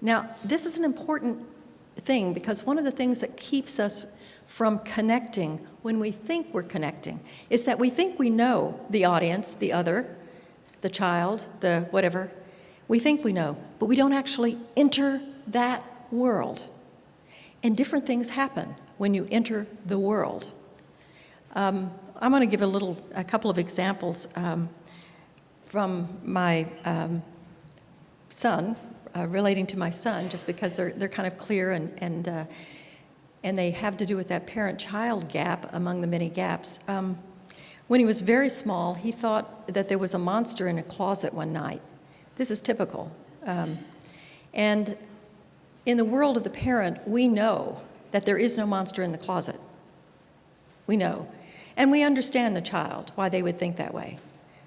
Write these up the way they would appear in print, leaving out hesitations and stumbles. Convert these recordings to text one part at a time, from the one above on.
Now, this is an important thing because one of the things that keeps us from connecting when we think we're connecting is that we think we know the audience, the other, the child, the whatever. We think we know, but we don't actually enter that world. And different things happen when you enter the world. I'm going to give a couple of examples from my son, relating to my son, just because they're kind of clear and they have to do with that parent-child gap among the many gaps. When he was very small, he thought that there was a monster in a closet one night. This is typical. And in the world of the parent, we know that there is no monster in the closet. We know. And we understand the child, why they would think that way.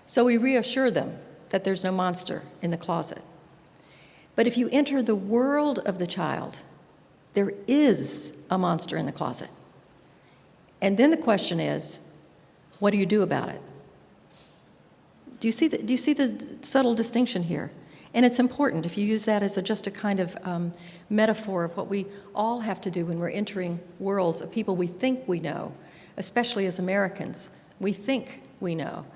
So we reassure them that there's no monster in the closet. But if you enter the world of the child, there is a monster in the closet. And then the question is, what do you do about it? Do you see the subtle distinction here? And it's important if you use that as just a kind of metaphor of what we all have to do when we're entering worlds of people we think we know, especially as Americans. We think we know.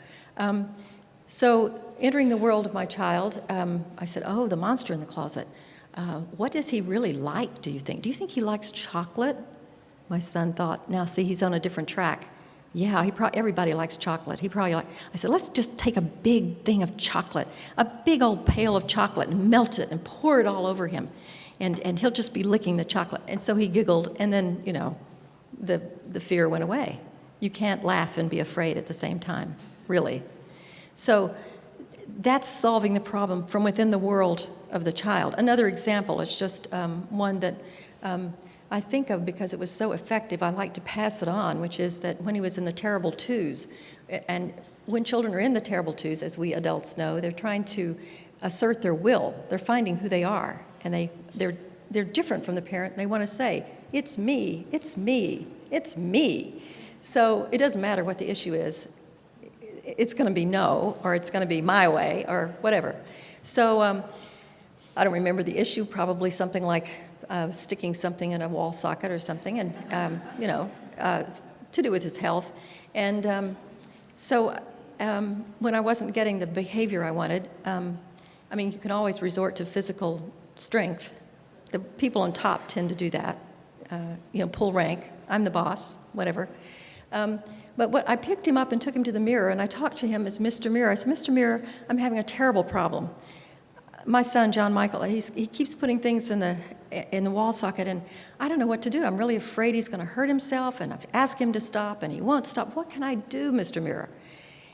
So entering the world of my child, I said, oh, the monster in the closet. What does he really like, do you think? Do you think he likes chocolate? My son thought, now see, he's on a different track. Yeah, everybody likes chocolate. I said, let's just take a big thing of chocolate, a big old pail of chocolate, and melt it and pour it all over him. And he'll just be licking the chocolate. And so he giggled, and then, the fear went away. You can't laugh and be afraid at the same time, really. So that's solving the problem from within the world of the child. Another example is just one that I think of because it was so effective, I like to pass it on, which is that when he was in the terrible twos, and when children are in the terrible twos, as we adults know, they're trying to assert their will. They're finding who they are, and they're different from the parent. They want to say, it's me, it's me, it's me. So it doesn't matter what the issue is. It's going to be no, or it's going to be my way, or whatever. So I don't remember the issue, probably something like sticking something in a wall socket or something, and to do with his health. And so when I wasn't getting the behavior I wanted, you can always resort to physical strength. The people on top tend to do that, pull rank. I'm the boss, whatever. But I picked him up and took him to the mirror, and I talked to him as Mr. Mirror. I said, Mr. Mirror, I'm having a terrible problem. My son, John Michael, he keeps putting things in the wall socket, and I don't know what to do. I'm really afraid he's going to hurt himself, and I've asked him to stop, and he won't stop. What can I do, Mr. Mirror?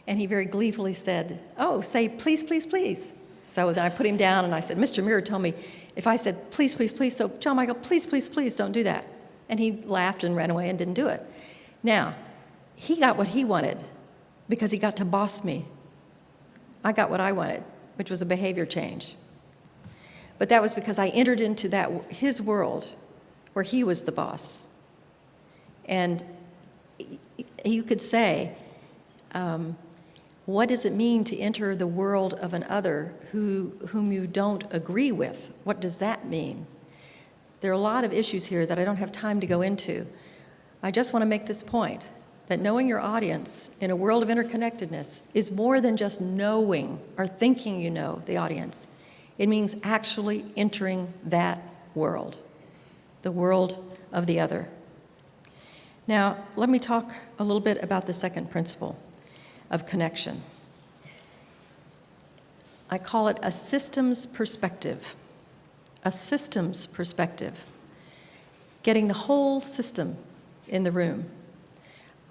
And he very gleefully said, oh, say, please, please, please. So then I put him down, and I said, Mr. Mirror told me if I said, please, please, please, so John Michael, please, please, please, don't do that. And he laughed and ran away and didn't do it. Now, he got what he wanted because he got to boss me. I got what I wanted, which was a behavior change. But that was because I entered into his world where he was the boss. And you could say, what does it mean to enter the world of an other whom you don't agree with? What does that mean? There are a lot of issues here that I don't have time to go into. I just want to make this point, that knowing your audience in a world of interconnectedness is more than just knowing or thinking you know the audience. It means actually entering that world, the world of the other. Now, let me talk a little bit about the second principle of connection. I call it a systems perspective. A systems perspective. Getting the whole system in the room.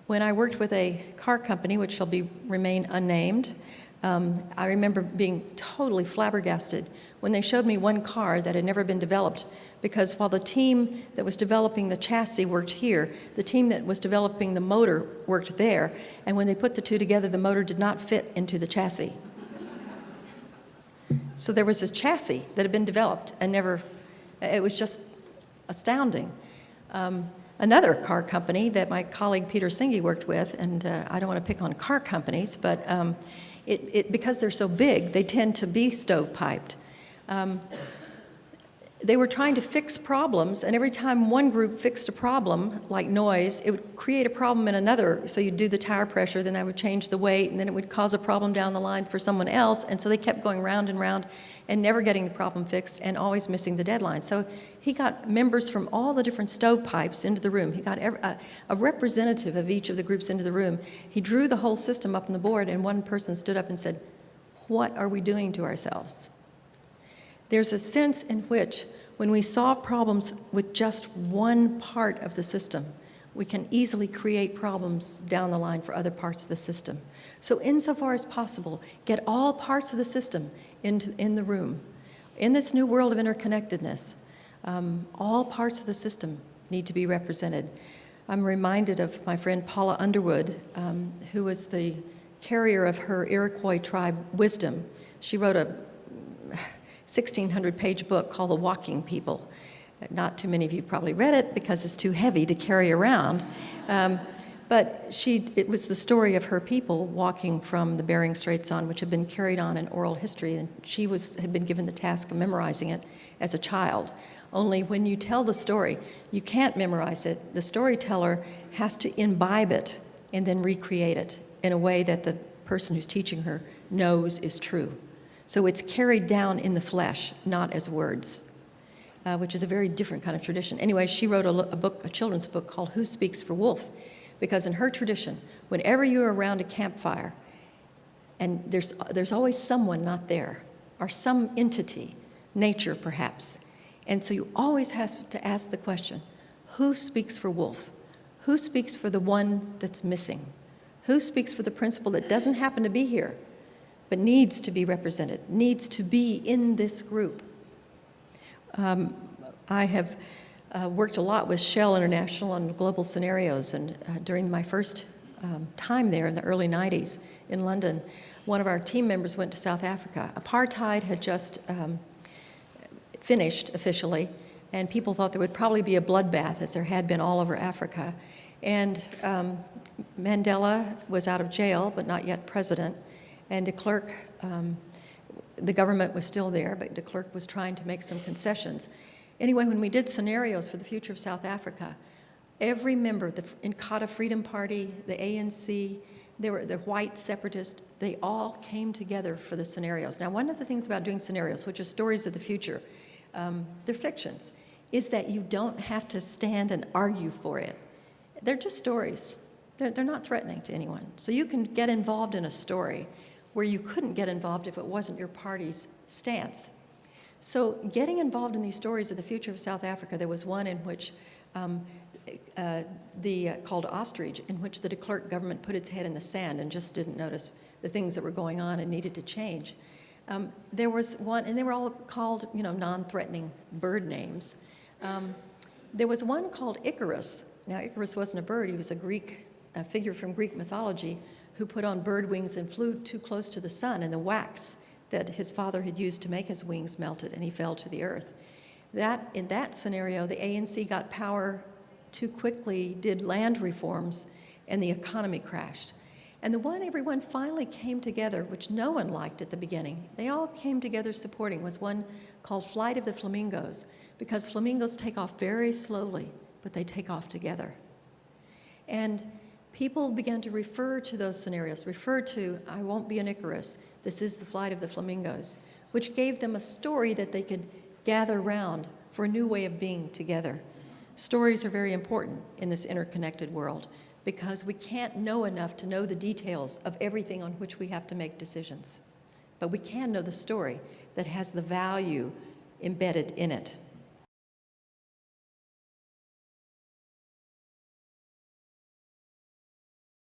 When I worked with a car company, which shall remain unnamed, I remember being totally flabbergasted when they showed me one car that had never been developed, because while the team that was developing the chassis worked here, the team that was developing the motor worked there, and when they put the two together, the motor did not fit into the chassis. So there was this chassis that had been developed and never, it was just astounding. Another car company that my colleague Peter Singhi worked with, and I don't want to pick on car companies, but because they're so big, they tend to be stovepiped. they were trying to fix problems, and every time one group fixed a problem, like noise, it would create a problem in another. So you'd do the tire pressure, then that would change the weight, and then it would cause a problem down the line for someone else. And so they kept going round and round and never getting the problem fixed and always missing the deadline. So he got members from all the different stovepipes into the room. He got a representative of each of the groups into the room. He drew the whole system up on the board, and one person stood up and said, "What are we doing to ourselves?" There's a sense in which when we solve problems with just one part of the system, we can easily create problems down the line for other parts of the system. So insofar as possible, get all parts of the system in the room. In this new world of interconnectedness, all parts of the system need to be represented. I'm reminded of my friend Paula Underwood, who was the carrier of her Iroquois tribe wisdom. She wrote a 1,600-page book called The Walking People. Not too many of you probably read it because it's too heavy to carry around. But it was the story of her people walking from the Bering Straits on, which had been carried on in oral history, and she had been given the task of memorizing it as a child. Only when you tell the story, you can't memorize it. The storyteller has to imbibe it and then recreate it in a way that the person who's teaching her knows is true. So it's carried down in the flesh, not as words, which is a very different kind of tradition. Anyway, she wrote a children's book called Who Speaks for Wolf? Because in her tradition, whenever you're around a campfire, and there's always someone not there, or some entity, nature perhaps, and so you always have to ask the question, who speaks for Wolf? Who speaks for the one that's missing? Who speaks for the principle that doesn't happen to be here, but needs to be represented, needs to be in this group? I have worked a lot with Shell International on global scenarios, and during my first time there in the early 90s in London, one of our team members went to South Africa. Apartheid had just finished officially, and people thought there would probably be a bloodbath, as there had been all over Africa. And Mandela was out of jail, but not yet president, and de Klerk, the government was still there, but de Klerk was trying to make some concessions. Anyway, when we did scenarios for the future of South Africa, every member, the Inkatha Freedom Party, the ANC, the white separatists, they all came together for the scenarios. Now, one of the things about doing scenarios, which are stories of the future, they're fictions, is that you don't have to stand and argue for it. They're just stories. They're not threatening to anyone. So you can get involved in a story where you couldn't get involved if it wasn't your party's stance. So getting involved in these stories of the future of South Africa, there was one in which called Ostrich, in which the de Klerk government put its head in the sand and just didn't notice the things that were going on and needed to change. There was one, and they were all called, non-threatening bird names. There was one called Icarus. Now, Icarus wasn't a bird. He was a figure from Greek mythology who put on bird wings and flew too close to the sun, and the wax that his father had used to make his wings melted, and he fell to the earth. In that scenario, the ANC got power too quickly, did land reforms, and the economy crashed. And the one everyone finally came together, which no one liked at the beginning, they all came together supporting, was one called Flight of the Flamingos, because flamingos take off very slowly, but they take off together. And people began to refer to those scenarios, I won't be an Icarus, this is the flight of the flamingos, which gave them a story that they could gather around for a new way of being together. Stories are very important in this interconnected world because we can't know enough to know the details of everything on which we have to make decisions. But we can know the story that has the value embedded in it.